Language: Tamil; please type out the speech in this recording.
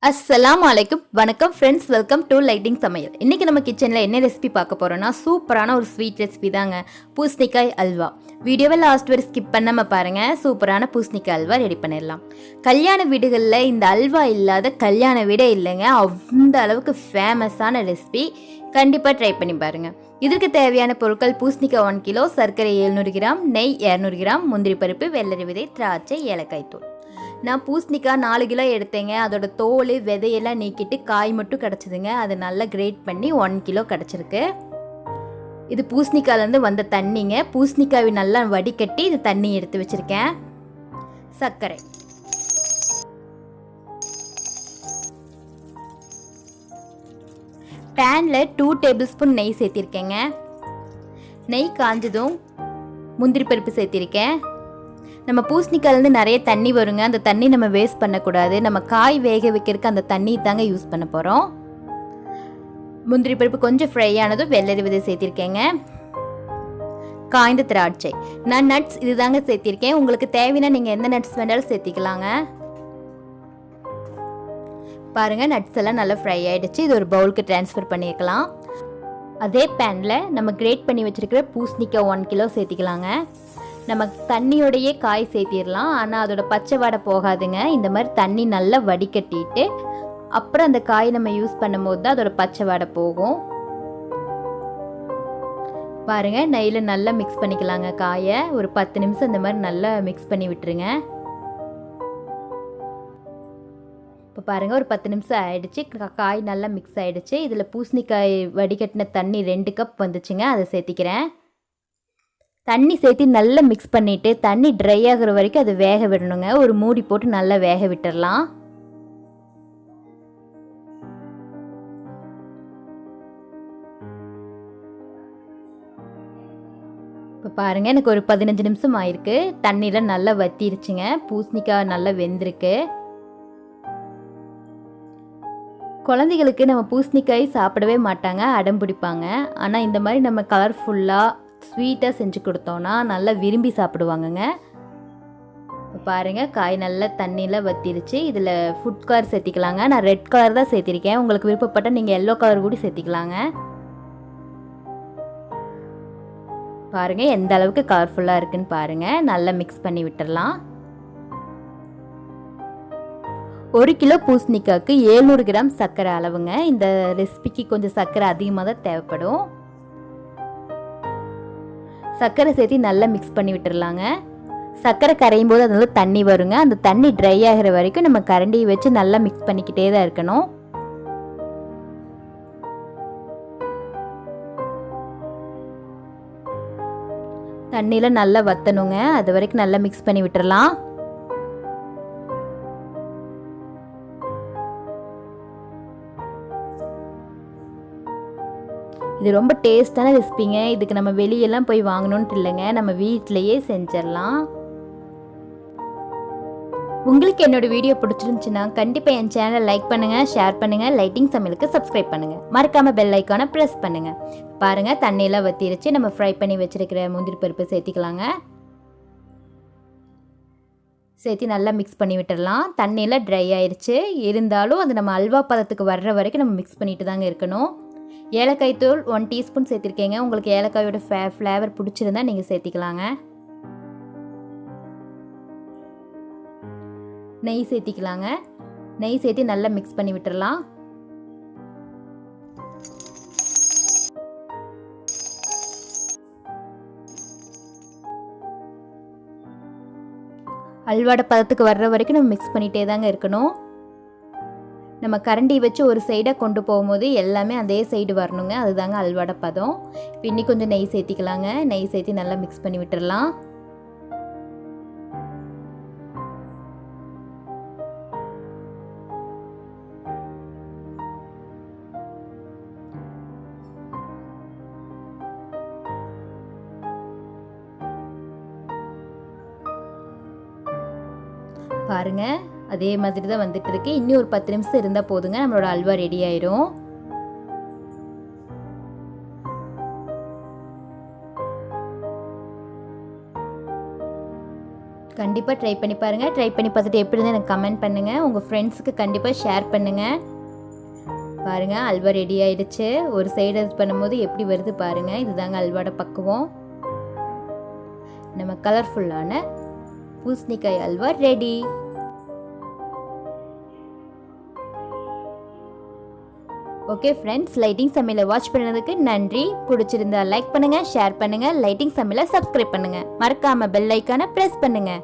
அஸ்ஸலாமு அலைக்கும். வணக்கம் ஃப்ரெண்ட்ஸ், வெல்கம் டு லைட்டிங் சமையல். இன்றைக்கி நம்ம கிச்சனில் என்ன ரெசிபி பார்க்க போகிறோன்னா சூப்பரான ஒரு ஸ்வீட் ரெசிபி தாங்க, பூசணிக்காய் அல்வா. வீடியோவை லாஸ்ட் வரை ஸ்கிப் பண்ணாமல் பாருங்கள். சூப்பரான பூசணிக்காய் அல்வா ரெடி பண்ணிடலாம். கல்யாண வீடுகளில் இந்த அல்வா இல்லாத கல்யாண வீடே இல்லைங்க. அந்த அளவுக்கு ஃபேமஸான ரெசிபி. கண்டிப்பாக ட்ரை பண்ணி பாருங்கள். இதற்கு தேவையான பொருட்கள்: பூசணிக்காய் 1 கிலோ, சர்க்கரை 700 கிராம், நெய் 200 கிராம், முந்திரி பருப்பு, வெள்ளரி விதை, திராட்சை, ஏலக்காய் தூள். நான் பூசணிக்காய் 4 கிலோ எடுத்தேங்க. அதோட தோல் விதையெல்லாம் நீக்கிட்டு காய் மட்டும் கிடச்சிதுங்க. அதை நல்லா கிரேட் பண்ணி 1 கிலோ கிடச்சிருக்கு. இது பூசணிக்காயிலேருந்து வந்த தண்ணிங்க. பூசணிக்காய் நல்லா வடிகட்டி இது தண்ணி எடுத்து வச்சுருக்கேன். சர்க்கரை, பேனில் 2 டேபிள் ஸ்பூன் நெய் சேர்த்திருக்கேங்க. நெய் காஞ்சதும் முந்திரி பருப்பு சேர்த்திருக்கேன். நம்ம பூசணிக்காயிலேருந்து நிறைய தண்ணி வருங்க. அந்த தண்ணி நம்ம வேஸ்ட் பண்ணக்கூடாது. நம்ம காய் வேக வைக்கிறதுக்கு அந்த தண்ணி தாங்க யூஸ் பண்ண போகிறோம். முந்திரி பருப்பு கொஞ்சம் ஃப்ரை ஆனதும் வெள்ளரி விதை சேர்த்திருக்கேங்க. காய்ந்த திராட்சை, நான் நட்ஸ் இது தாங்க சேர்த்திருக்கேன். உங்களுக்கு தேவைன்னா நீங்கள் எந்த நட்ஸ் வேணாலும் சேர்த்திக்கலாங்க. பாருங்கள், நட்ஸ் எல்லாம் நல்லா ஃப்ரை ஆகிடுச்சு. இது ஒரு பவுலுக்கு ட்ரான்ஸ்ஃபர் பண்ணியிருக்கலாம். அதே பேனில் நம்ம கிரேட் பண்ணி வச்சுருக்கிற பூசணிக்காய் 1 கிலோ சேர்த்திக்கலாங்க. நம்ம தண்ணியோடையே காய் சேர்த்திடலாம். ஆனால் அதோட பச்சை வாடை போகாதுங்க. இந்த மாதிரி தண்ணி நல்லா வடிகட்டிட்டு அப்புறம் அந்த காய் நம்ம யூஸ் பண்ணும்போது தான் அதோட பச்சை வாடை போகும். பாருங்கள், நெய்யில் நல்லா மிக்ஸ் பண்ணிக்கலாங்க. காயை ஒரு 10 நிமிஷம் இந்த மாதிரி நல்லா மிக்ஸ் பண்ணி விட்டுருங்க. இப்போ பாருங்கள், ஒரு 10 நிமிஷம் ஆயிடுச்சு. காய் நல்லா மிக்ஸ் ஆகிடுச்சு. இதில் பூசணிக்காய் வடிகட்டின தண்ணி 2 கப் வந்துச்சுங்க. அதை சேர்த்திக்கிறேன். தண்ணி சேர்த்து நல்லா மிக்ஸ் பண்ணிவிட்டு தண்ணி ட்ரை ஆகிற வரைக்கும் அது வேக விடணுங்க. ஒரு மூடி போட்டு நல்லா வேக விட்டுடலாம். இப்போ பாருங்கள், எனக்கு ஒரு 15 நிமிஷம் ஆயிருக்கு. தண்ணியில் நல்லா வத்திருச்சுங்க. பூசணிக்காய் நல்லா வெந்திருக்கு. குழந்தைகளுக்கு நம்ம பூசணிக்காய் சாப்பிடவே மாட்டாங்க, அடம் பிடிப்பாங்க. ஆனால் இந்த மாதிரி நம்ம கலர்ஃபுல்லாக ஸ்வீட்டாக செஞ்சு கொடுத்தோன்னா நல்லா விரும்பி சாப்பிடுவாங்கங்க. இப்போ பாருங்கள், காய் நல்லா தண்ணியில் வத்திருச்சு. இதில் ஃபுட் கலர் சேர்த்திக்கலாங்க. நான் ரெட் கலர் தான் சேர்த்திருக்கேன். உங்களுக்கு விருப்பப்பட்டால் நீங்கள் எல்லோ கலர் கூட சேர்த்திக்கலாங்க. பாருங்கள் எந்த அளவுக்கு கலர்ஃபுல்லாக இருக்குன்னு பாருங்கள். நல்லா மிக்ஸ் பண்ணி விட்டுடலாம். 1 கிலோ பூசணிக்காய்க்கு 700 கிராம் சர்க்கரை அளவுங்க. இந்த ரெசிபிக்கு கொஞ்சம் சர்க்கரை அதிகமாக தான் தேவைப்படும். சர்க்கரை சேர்த்து நல்லா மிக்ஸ் பண்ணி விட்டுடலாங்க. சர்க்கரை கரையும் போது அதனால தண்ணி வருங்க. அந்த தண்ணி ட்ரை ஆகிற வரைக்கும் நம்ம கரண்டியை வச்சு நல்லா மிக்ஸ் பண்ணிக்கிட்டே தான் இருக்கணும். தண்ணியில் நல்லா வத்தணுங்க. அது வரைக்கும் நல்லா மிக்ஸ் பண்ணி விட்டுடலாம். இது ரொம்ப டேஸ்டான ரெசிபிங்க. இதுக்கு நம்ம வெளியெல்லாம் போய் வாங்கணுன்ட்டு இல்லைங்க, நம்ம வீட்டிலையே செஞ்சிடலாம். உங்களுக்கு என்னோடய வீடியோ பிடிச்சிருந்துச்சுன்னா கண்டிப்பாக என் சேனலை லைக் பண்ணுங்கள், ஷேர் பண்ணுங்கள், லைட்டிங் சமையலுக்கு சப்ஸ்கிரைப் பண்ணுங்கள். மறக்காமல் பெல் ஐக்கானை ப்ரெஸ் பண்ணுங்கள். பாருங்கள், தண்ணியெல்லாம் வத்திருச்சு. நம்ம ஃப்ரை பண்ணி வச்சுருக்கிற முந்திரி பருப்பு சேர்த்திக்கலாங்க. சேர்த்து நல்லா மிக்ஸ் பண்ணி விட்டுடலாம். தண்ணியெல்லாம் ட்ரை ஆயிடுச்சு. இருந்தாலும் அது நம்ம அல்வா பதத்துக்கு வர்ற வரைக்கும் நம்ம மிக்ஸ் பண்ணிட்டு தாங்க இருக்கணும். ஏலக்காய் தூள் 1 டீஸ்பூன் சேர்த்திருக்கேங்க. உங்களுக்கு ஏலக்காயோட ஃப்ளேவர் பிடிச்சிருந்தா நீங்கள் சேர்த்திக்கலாங்க. நெய் சேர்த்திக்கலாங்க. நெய் சேர்த்து நல்லா மிக்ஸ் பண்ணி விட்டுடலாம். அல்வாட பதத்துக்கு வர்ற வரைக்கும் நம்ம மிக்ஸ் பண்ணிகிட்டே தாங்க இருக்கணும். நம்ம கரண்டி வச்சு ஒரு சைடாக கொண்டு போகும்போது எல்லாமே அதே சைடு வரணுங்க. அதுதாங்க அல்வாட பதம். இப்போ இன்னி கொஞ்சம் நெய் சேர்த்திக்கலாங்க. நெய் சேர்த்து நல்லா மிக்ஸ் பண்ணி விட்டுடலாம். பாருங்கள், அதே மாதிரி தான் வந்துட்டு இருக்கு. இன்னும் ஒரு 10 நிமிஷம் இருந்தால் போதுங்க, நம்மளோட அல்வா ரெடி ஆயிரும். கண்டிப்பாக ட்ரை பண்ணி பாருங்கள். ட்ரை பண்ணி பார்த்துட்டு எப்படி இருந்தால் எனக்கு கமெண்ட் பண்ணுங்கள். உங்கள் ஃப்ரெண்ட்ஸுக்கு கண்டிப்பாக ஷேர் பண்ணுங்கள். பாருங்கள், அல்வா ரெடி ஆயிடுச்சு. ஒரு சைடு இது பண்ணும்போது எப்படி வருது பாருங்கள். இதுதாங்க அல்வாட பக்குவம். நம்ம கலர்ஃபுல்லான பூசணிக்காய் halwa ready. Okay friends, lighting சமையலை வாட்ச் பண்ணதுக்கு நன்றி. பிடிச்சிருந்தா லைக் பண்ணுங்கள், ஷேர் பண்ணுங்கள், லைட்டிங் சமையலை சப்ஸ்கிரைப் பண்ணுங்கள். மறக்காமல் பெல் ஐக்கானை ப்ரெஸ் பண்ணுங்கள்.